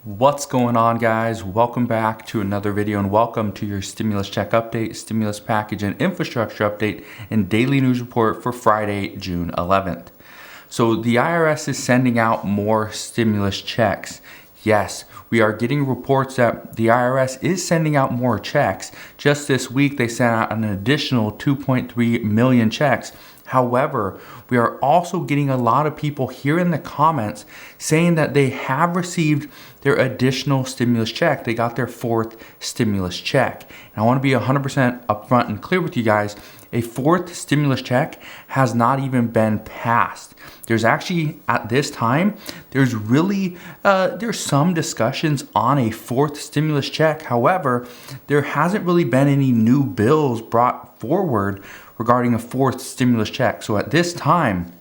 What's going on, guys? Welcome back to another video and welcome to your stimulus check update, stimulus package and infrastructure update and daily news report for Friday, June 11th. So the IRS is sending out more stimulus checks. Yes, we are getting reports that the IRS is sending out more checks. Just this week, they sent out an additional 2.3 million checks. However, we are also getting a lot of people here in the comments saying that they have received their additional stimulus check. They got their fourth stimulus check. And I want to be 100% upfront and clear with you guys. A fourth stimulus check has not even been passed. There's actually, at this time, there's some discussions on a fourth stimulus check. However, there hasn't really been any new bills brought forward regarding a fourth stimulus check. So at this time,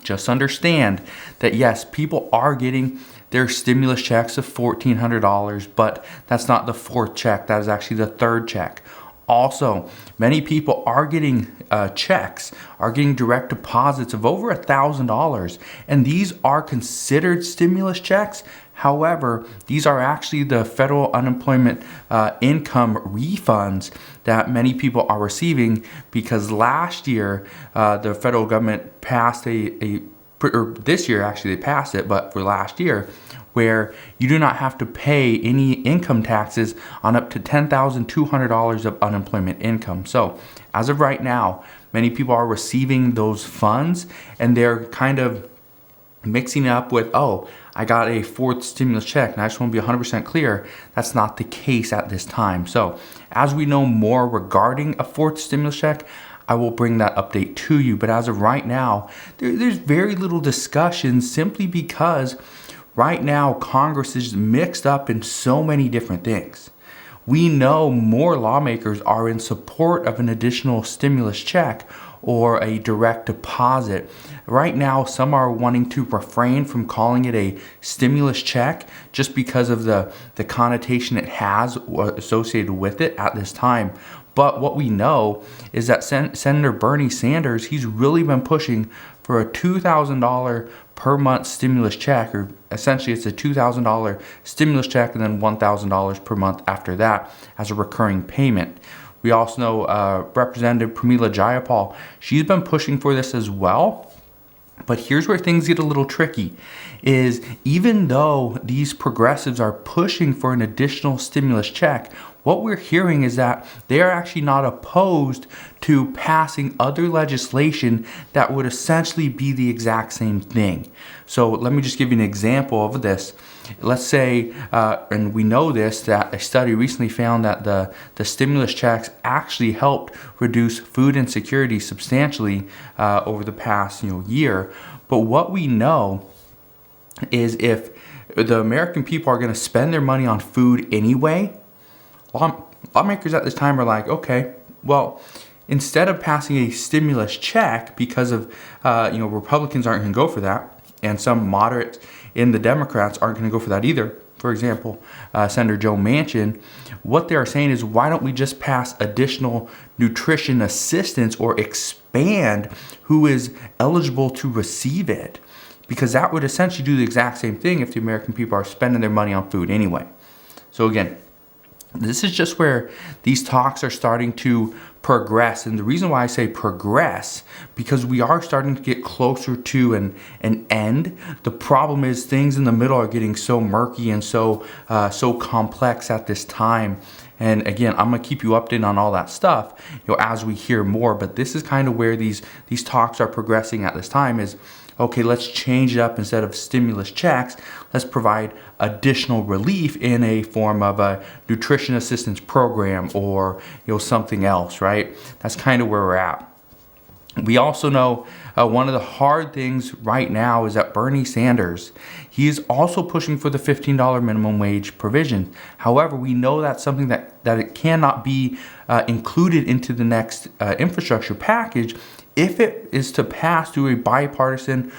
just understand that yes, people are getting their stimulus checks of $1,400, but that's not the fourth check. That is actually the third check. Also, many people are getting checks, are getting direct deposits of over $1,000, and these are considered stimulus checks. However, these are actually the federal unemployment income refunds that many people are receiving because last year the federal government passed or this year actually they passed it, but for last year, where you do not have to pay any income taxes on up to $10,200 of unemployment income. So as of right now, many people are receiving those funds and they're kind of mixing it up with, oh, I got a fourth stimulus check. And I just want to be 100% clear, that's not the case at this time. So as we know more regarding a fourth stimulus check, I will bring that update to you. But as of right now, there's very little discussion simply because right now Congress is mixed up in so many different things. We know more lawmakers are in support of an additional stimulus check or a direct deposit. Right now, some are wanting to refrain from calling it a stimulus check just because of the connotation it has associated with it at this time. But what we know is that Senator Bernie Sanders, he's really been pushing for a $2,000 per month stimulus check, or essentially it's a $2,000 stimulus check and then $1,000 per month after that as a recurring payment. We also know Representative Pramila Jayapal, she's been pushing for this as well. But here's where things get a little tricky, is even though these progressives are pushing for an additional stimulus check, what we're hearing is that they are actually not opposed to passing other legislation that would essentially be the exact same thing. So let me just give you an example of this. Let's say, and we know this, that a study recently found that the stimulus checks actually helped reduce food insecurity substantially over the past year. But what we know is if the American people are going to spend their money on food anyway, lawmakers at this time are like, okay, well, instead of passing a stimulus check because of Republicans aren't going to go for that, and some moderates in the Democrats aren't going to go for that either. For example, Senator Joe Manchin, what they are saying is, why don't we just pass additional nutrition assistance or expand who is eligible to receive it? Because that would essentially do the exact same thing if the American people are spending their money on food anyway. So again, this is just where these talks are starting to progress. And the reason why I say progress, because we are starting to get closer to an end. The problem is things in the middle are getting so murky and so complex at this time. And again, I'm going to keep you updated on all that stuff, as we hear more. But this is kind of where these talks are progressing at this time is, okay, let's change it up. Instead of stimulus checks, let's provide additional relief in a form of a nutrition assistance program or something else, right? That's kind of where we're at. We also know one of the hard things right now is that Bernie Sanders, he is also pushing for the $15 minimum wage provision. However, we know that's something that it cannot be included into the next infrastructure package if it is to pass through a bipartisan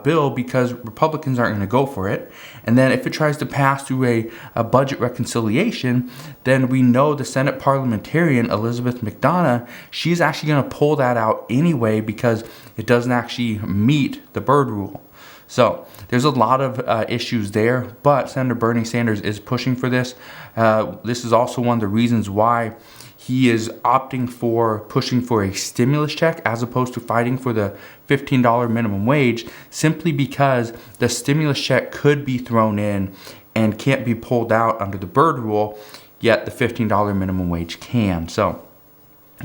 bill, because Republicans aren't going to go for it. And then if it tries to pass through a budget reconciliation, then we know the Senate parliamentarian, Elizabeth McDonough, she's actually going to pull that out anyway because it doesn't actually meet the Byrd rule. So there's a lot of issues there, but Senator Bernie Sanders is pushing for this. This is also one of the reasons why he is opting for pushing for a stimulus check as opposed to fighting for the $15 minimum wage, simply because the stimulus check could be thrown in and can't be pulled out under the Byrd rule, yet the $15 minimum wage can. So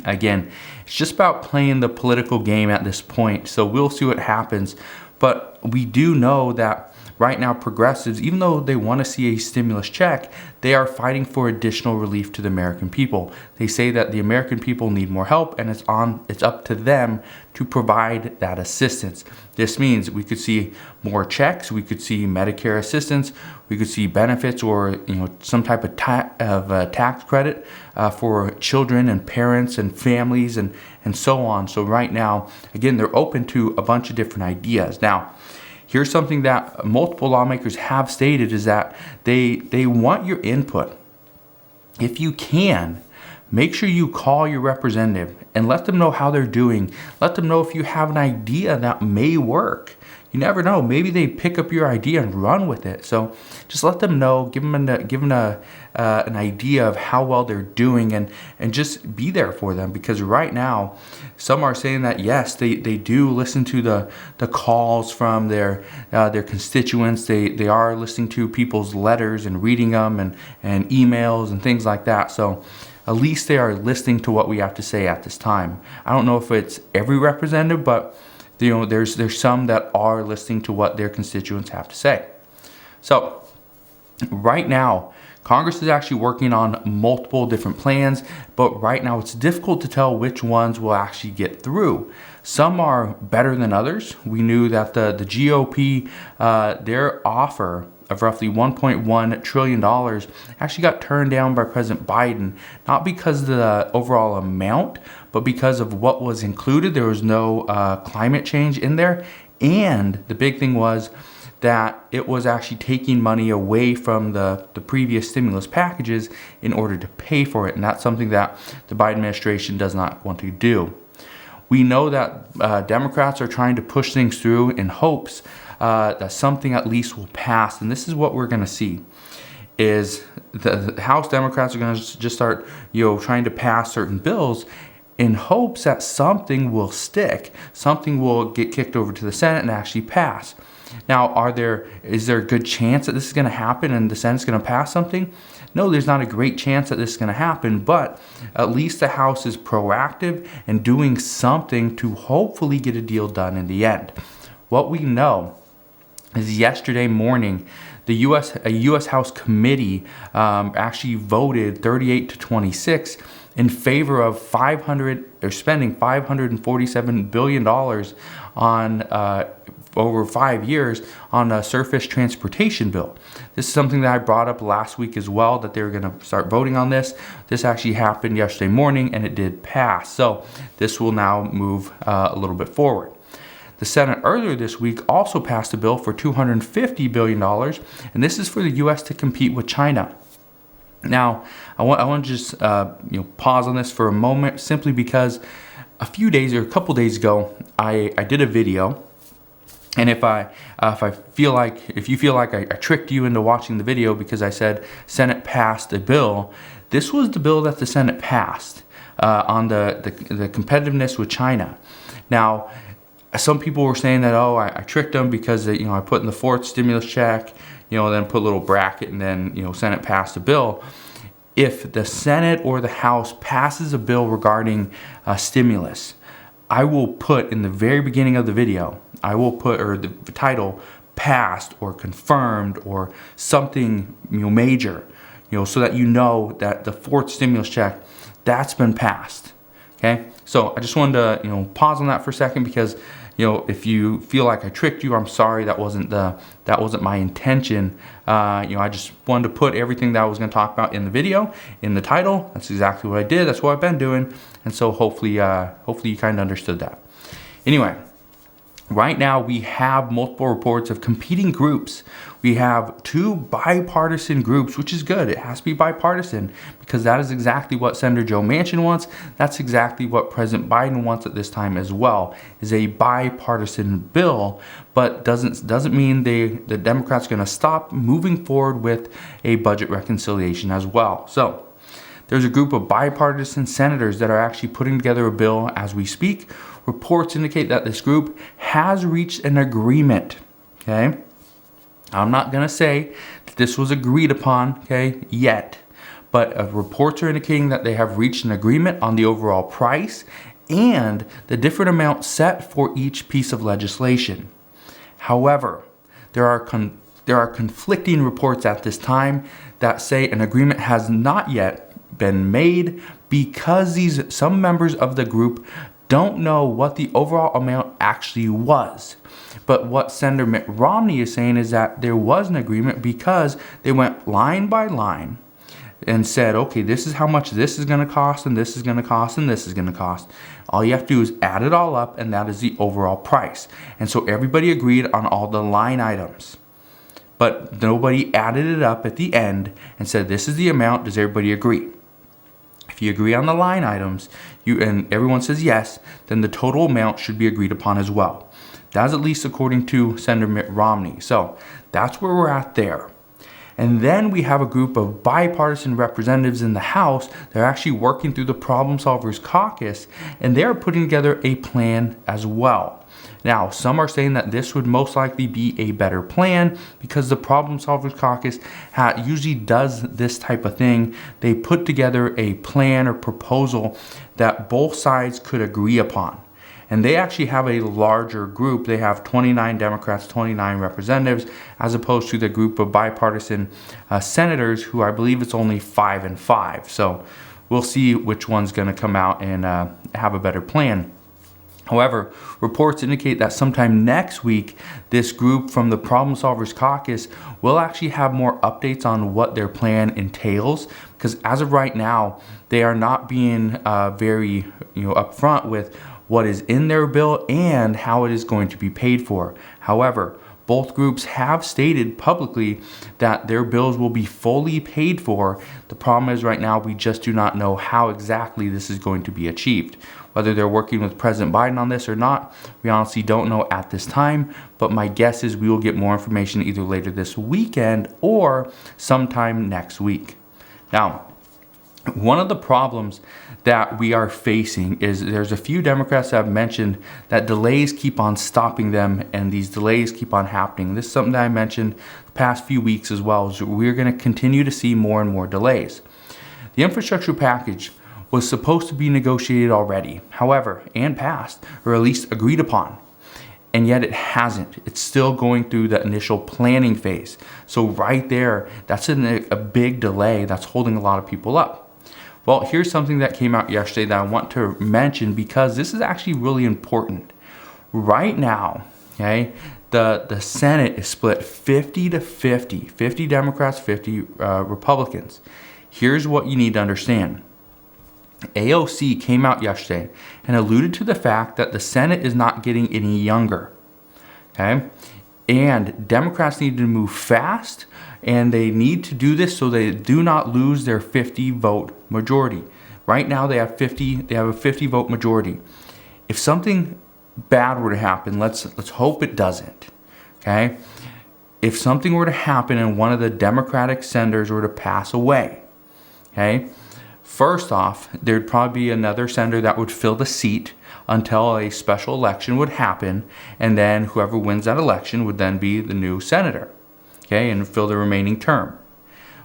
again, it's just about playing the political game at this point. So we'll see what happens. But we do know that right now progressives, even though they want to see a stimulus check, they are fighting for additional relief to the American people. They say that the American people need more help, and it's up to them to provide that assistance. This means we could see more checks, we could see Medicare assistance, we could see benefits, or some type of tax credit for children and parents and families and so on. So right now, again, they're open to a bunch of different ideas. Now, here's something that multiple lawmakers have stated, is that they want your input. If you can, make sure you call your representative and let them know how they're doing. Let them know if you have an idea that may work. You never know. Maybe they pick up your idea and run with it. So just let them know, give them an idea of how well they're doing, and just be there for them. Because right now, some are saying that yes, they do listen to the calls from their constituents. They are listening to people's letters and reading them and emails and things like that. So at least they are listening to what we have to say at this time. I don't know if it's every representative, but there's some that are listening to what their constituents have to say. So right now, Congress is actually working on multiple different plans, but right now it's difficult to tell which ones will actually get through. Some are better than others. We knew that the GOP, their offer of roughly $1.1 trillion actually got turned down by President Biden, not because of the overall amount, but because of what was included. There was no climate change in there. And the big thing was that it was actually taking money away from the previous stimulus packages in order to pay for it. And that's something that the Biden administration does not want to do. We know that Democrats are trying to push things through in hopes that something at least will pass. And this is what we're going to see, is the House Democrats are going to just start trying to pass certain bills in hopes that something will stick, something will get kicked over to the Senate and actually pass. Now, is there a good chance that this is going to happen and the Senate's going to pass something? No, there's not a great chance that this is going to happen, but at least the House is proactive and doing something to hopefully get a deal done in the end. What we know is yesterday morning, a U.S. House committee actually voted 38 to 26 in favor of spending $547 billion on over 5 years on a surface transportation bill. This is something that I brought up last week as well, that they were going to start voting on this. This actually happened yesterday morning, and it did pass. So this will now move a little bit forward. The Senate earlier this week also passed a bill for $250 billion, and this is for the U.S. to compete with China. Now, I want to just pause on this for a moment, simply because a couple days ago, I did a video. And if you feel like I tricked you into watching the video because I said Senate passed a bill, this was the bill that the Senate passed on the competitiveness with China. Now, some people were saying that, I tricked them because I put in the fourth stimulus check, then put a little bracket, and then Senate passed a bill. If the Senate or the House passes a bill regarding stimulus, I will put in the very beginning of the video, or the title, passed or confirmed or something major, so that that the fourth stimulus check, that's been passed. Okay, so I just wanted to pause on that for a second, because if you feel like I tricked you, I'm sorry. That wasn't my intention. I just wanted to put everything that I was going to talk about in the video, in the title. That's exactly what I did. That's what I've been doing. And so hopefully you kind of understood that. Anyway, Right now, we have multiple reports of competing groups. We have two bipartisan groups, which is good. It has to be bipartisan because that is exactly what Senator Joe Manchin wants. That's exactly what President Biden wants at this time as well, is a bipartisan bill, but doesn't mean the Democrats are going to stop moving forward with a budget reconciliation as well. So there's a group of bipartisan senators that are actually putting together a bill as we speak. Reports indicate that this group has reached an agreement, okay? I'm not going to say that this was agreed upon, okay, yet. But reports are indicating that they have reached an agreement on the overall price and the different amount set for each piece of legislation. However, there are conflicting reports at this time that say an agreement has not yet been made because some members of the group don't know what the overall amount actually was. But what Senator Mitt Romney is saying is that there was an agreement because they went line by line and said, okay, this is how much this is going to cost, and this is going to cost, and this is going to cost. All you have to do is add it all up, and that is the overall price. And so everybody agreed on all the line items. But nobody added it up at the end and said, this is the amount, does everybody agree? If you agree on the line items, and everyone says yes, then the total amount should be agreed upon as well. That's at least according to Senator Mitt Romney. So that's where we're at there. And then we have a group of bipartisan representatives in the House that are actually working through the Problem Solvers Caucus, and they're putting together a plan as well. Now, some are saying that this would most likely be a better plan because the Problem Solvers Caucus usually does this type of thing. They put together a plan or proposal that both sides could agree upon. And they actually have a larger group. They have 29 Democrats, 29 representatives, as opposed to the group of bipartisan senators who I believe it's only 5 and 5. So we'll see which one's going to come out and have a better plan. However, reports indicate that sometime next week, this group from the Problem Solvers Caucus will actually have more updates on what their plan entails, because as of right now, they are not being very upfront with what is in their bill and how it is going to be paid for. However, both groups have stated publicly that their bills will be fully paid for. The problem is right now we just do not know how exactly this is going to be achieved. Whether they're working with President Biden on this or not, we honestly don't know at this time, but my guess is we will get more information either later this weekend or sometime next week. Now, one of the problems that we are facing is there's a few Democrats that have mentioned that delays keep on stopping them and these delays keep on happening. This is something that I mentioned the past few weeks as well, is we're going to continue to see more and more delays. The infrastructure package was supposed to be negotiated already, however, and passed, or at least agreed upon. And yet it hasn't. It's still going through the initial planning phase. So right there, that's a big delay that's holding a lot of people up. Well, here's something that came out yesterday that I want to mention because this is actually really important. Right now, okay, the Senate is split 50 to 50, 50 Democrats, 50 Republicans. Here's what you need to understand. AOC came out yesterday and alluded to the fact that the Senate is not getting any younger, okay? And Democrats need to move fast, and they need to do this so they do not lose their 50 vote majority. Right now they have a 50 vote majority. If something bad were to happen, let's hope it doesn't. Okay? If something were to happen and one of the Democratic senators were to pass away, okay? First off, there'd probably be another senator that would fill the seat until a special election would happen, and then whoever wins that election would then be the new senator, okay, and fill the remaining term.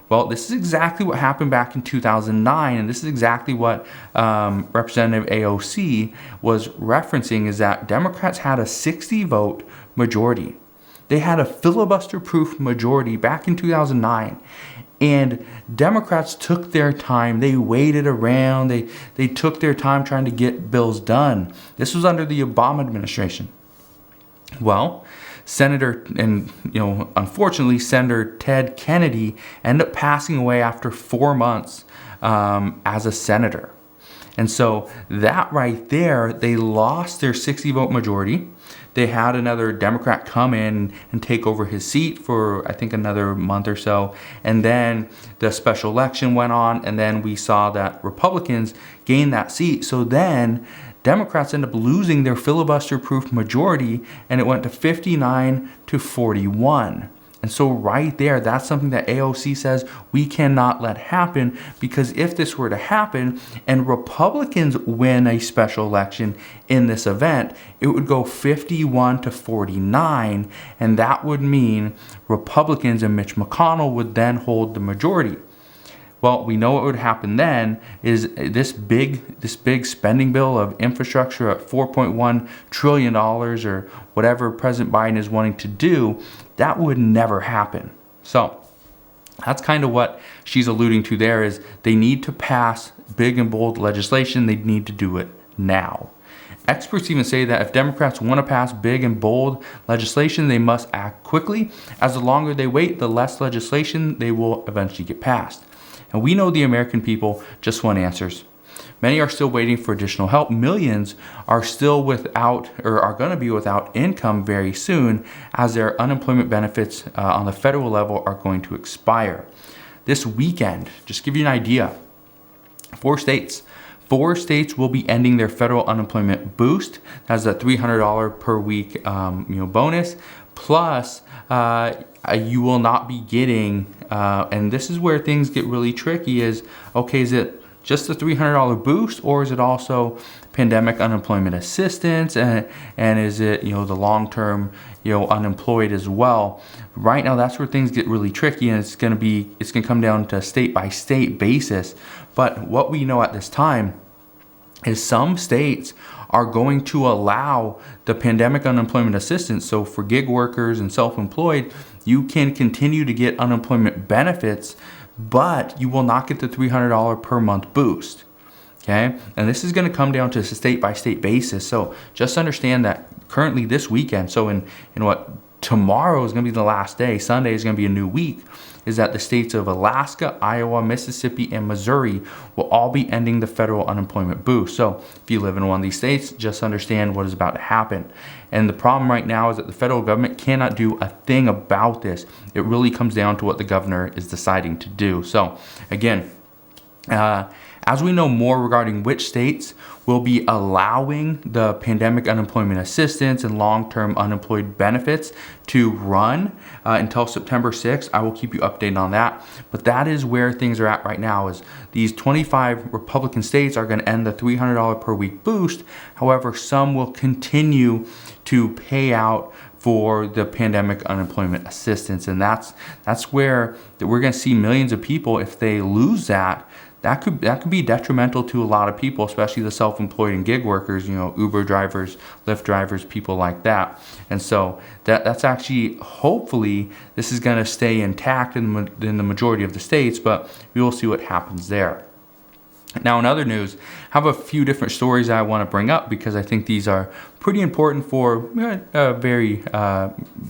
Well, this is exactly what happened back in 2009, and this is exactly what Representative AOC was referencing, is that Democrats had a 60-vote majority. They had a filibuster-proof majority back in 2009. And Democrats took their time. They waited around. They took their time trying to get bills done. This was under the Obama administration. Well, unfortunately, Senator Ted Kennedy ended up passing away after 4 months as a senator. And so that right there, they lost their 60-vote majority. they had another Democrat come in and take over his seat for, I think, another month or so. And then the special election went on, and then we saw that Republicans gained that seat. So then Democrats end up losing their filibuster-proof majority, and it went to 59 to 41. And so right there, that's something that AOC says we cannot let happen, because if this were to happen and Republicans win a special election in this event, it would go 51 to 49, and that would mean Republicans and Mitch McConnell would then hold the majority. Well, we know what would happen then is this big spending bill of infrastructure at $4.1 trillion or whatever President Biden is wanting to do, that would never happen. So that's kind of what she's alluding to there, is they need to pass big and bold legislation. They need to do it now. Experts even say that if Democrats want to pass big and bold legislation, they must act quickly, as the longer they wait, the less legislation they will eventually get passed. And we know the American people just want answers. Many are still waiting for additional help. Millions are still without, or are going to be without, income very soon, as their unemployment benefits on the federal level are going to expire. This weekend, just to give you an idea, 4 states will be ending their federal unemployment boost. That's a $300 per week bonus. Plus, you will not be getting, and this is where things get really tricky, is, okay, is it just the $300 boost, or is it also pandemic unemployment assistance, and is it, the long-term, unemployed as well? Right now, that's where things get really tricky, and it's going to come down to state-by-state basis. But what we know at this time is some states are going to allow the pandemic unemployment assistance. So for gig workers and self-employed, you can continue to get unemployment benefits, but you will not get the $300 per month boost. Okay, and this is going to come down to a state-by-state basis. So just understand that currently this weekend, so in what tomorrow is going to be the last day, Sunday is going to be a new week, is that the states of Alaska, Iowa, Mississippi, and Missouri will all be ending the federal unemployment boost. So if you live in one of these states, just understand what is about to happen. And the problem right now is that the federal government cannot do a thing about this. It really comes down to what the governor is deciding to do. So again, as we know more regarding which states will be allowing the pandemic unemployment assistance and long-term unemployed benefits to run until September 6th, I will keep you updated on that. But that is where things are at right now, is these 25 Republican states are going to end the $300 per week boost. However, some will continue to pay out for the pandemic unemployment assistance. And that's where we're going to see millions of people, if they lose that could be detrimental to a lot of people, especially the self-employed and gig workers, Uber drivers, Lyft drivers, people like that. And so that's actually, hopefully, this is going to stay intact in the majority of the states, but we will see what happens there. Now, in other news, I have a few different stories I want to bring up, because I think these are pretty important for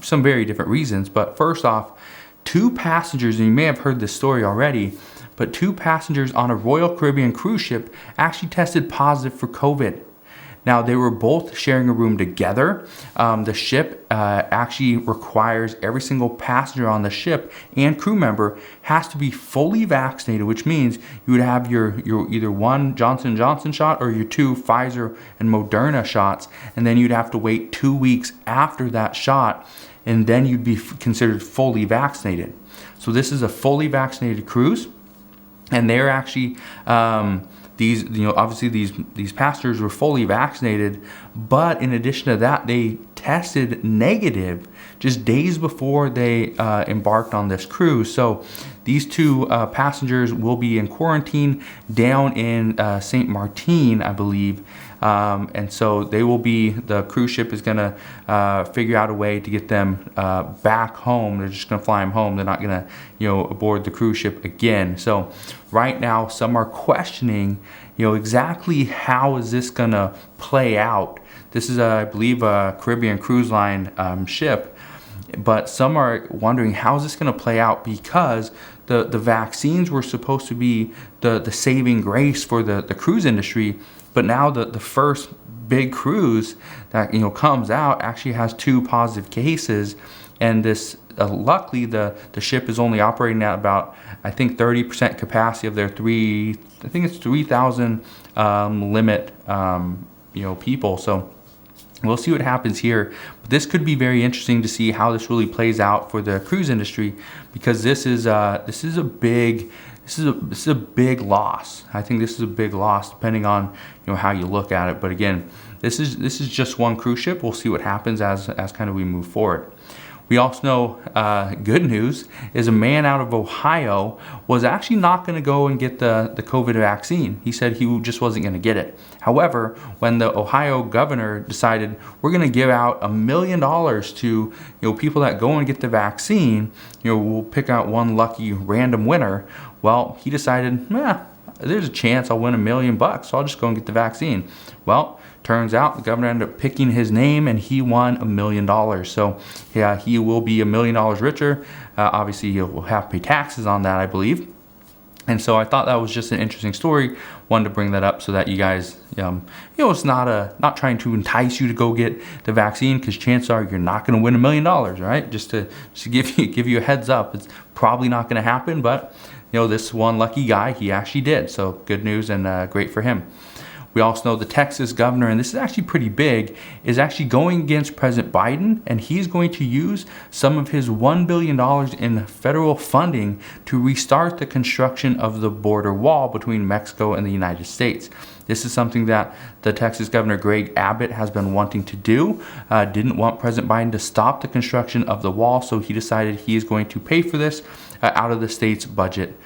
some very different reasons. But first off, 2 passengers, and you may have heard this story already, but 2 passengers on a Royal Caribbean cruise ship actually tested positive for COVID. Now, they were both sharing a room together. The ship actually requires every single passenger on the ship and crew member has to be fully vaccinated, which means you would have your either 1 Johnson & Johnson shot or your 2 Pfizer and Moderna shots, and then you'd have to wait 2 weeks after that shot, and then you'd be considered fully vaccinated. So this is a fully vaccinated cruise. And they're actually, obviously these passengers were fully vaccinated, but in addition to that, they tested negative just days before they embarked on this cruise. So these 2 passengers will be in quarantine down in St. Martin, I believe. And so the cruise ship is going to figure out a way to get them back home. They're just going to fly them home. They're not going to, board the cruise ship again. So right now, some are questioning, exactly how is this going to play out. This is, I believe, a Caribbean Cruise Line ship. But some are wondering, how is this going to play out? Because the vaccines were supposed to be the saving grace for the cruise industry. But now the first big cruise that comes out actually has 2 positive cases, and this luckily the ship is only operating at about, I think, 30% capacity of their 3,000 limit people. So we'll see what happens here, but this could be very interesting to see how this really plays out for the cruise industry, because this is a big loss. I think this is a big loss depending on how you look at it. But again, this is just one cruise ship. We'll see what happens as kind of we move forward. We also know good news is a man out of Ohio was actually not going to go and get the COVID vaccine. He said he just wasn't going to get it. However, when the Ohio governor decided we're going to give out $1 million to people that go and get the vaccine, we'll pick out one lucky random winner. Well, he decided, there's a chance I'll win $1 million, so I'll just go and get the vaccine. Well, turns out the governor ended up picking his name and he won $1 million. So yeah, he will be $1 million richer. Obviously, he'll have to pay taxes on that, I believe. And so I thought that was just an interesting story. Wanted to bring that up so that you guys, it's not trying to entice you to go get the vaccine, because chances are you're not going to win $1 million, right? Just to give you a heads up, it's probably not going to happen. But this one lucky guy, he actually did. So good news and great for him. We also know the Texas governor, and this is actually pretty big, is actually going against President Biden, and he's going to use some of his $1 billion in federal funding to restart the construction of the border wall between Mexico and the United States. This is something that the Texas governor, Greg Abbott, has been wanting to do. Didn't want President Biden to stop the construction of the wall, so he decided he is going to pay for this out of the state's budget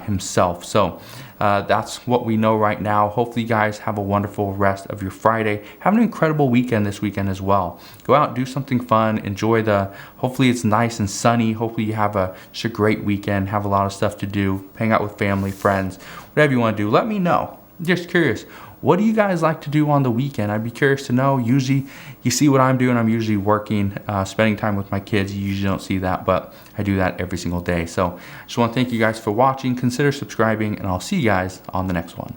himself. So that's what we know right now. Hopefully you guys have a wonderful rest of your Friday. Have an incredible weekend this weekend as well. Go out, do something fun, enjoy hopefully it's nice and sunny. Hopefully you have just a great weekend, have a lot of stuff to do, hang out with family, friends, whatever you want to do. Let me know. I'm just curious. What do you guys like to do on the weekend? I'd be curious to know. Usually, you see what I'm doing. I'm usually working, spending time with my kids. You usually don't see that, but I do that every single day. So I just want to thank you guys for watching. Consider subscribing, and I'll see you guys on the next one.